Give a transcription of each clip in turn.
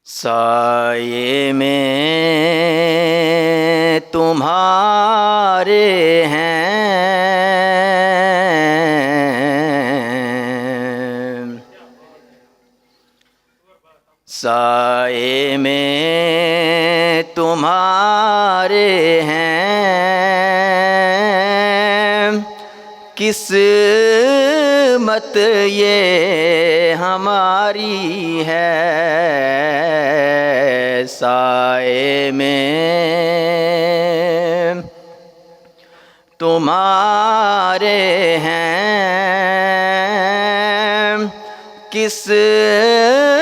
سائے میں تمہارے ہیں، سائے میں تمہارے ہیں، قسمت یہ ہماری ہے، سائے میں تمہارے ہیں، قسمت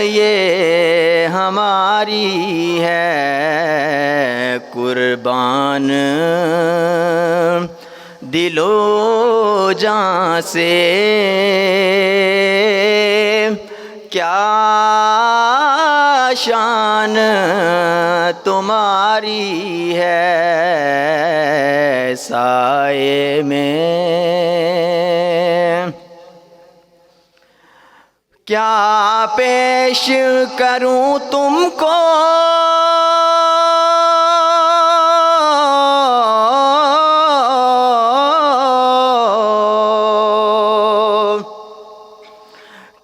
یہ ہماری ہے، قربان دل و جاں سے کیا شان تمہاری ہے، سائے میں کیا پیش کروں تم کو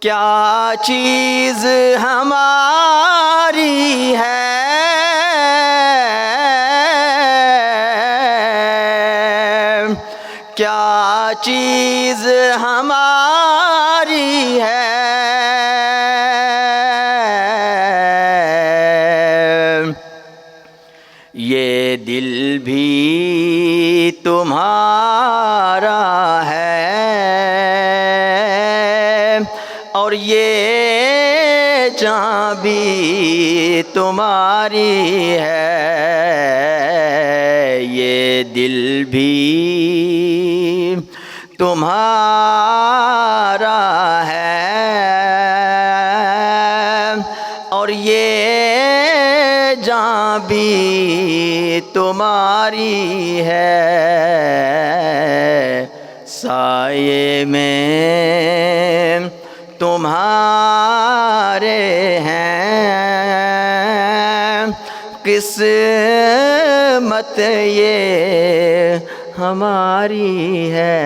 کیا چیز ہماری ہے، کیا چیز ہماری ہے، یہ دل بھی تمہارا ہے اور یہ جاں بھی تمہاری ہے، یہ دل بھی تمہارا ہے اور یہ جاں بھی تمہاری ہے، سائے میں تمہارے ہیں، قسمت یہ ہماری ہے۔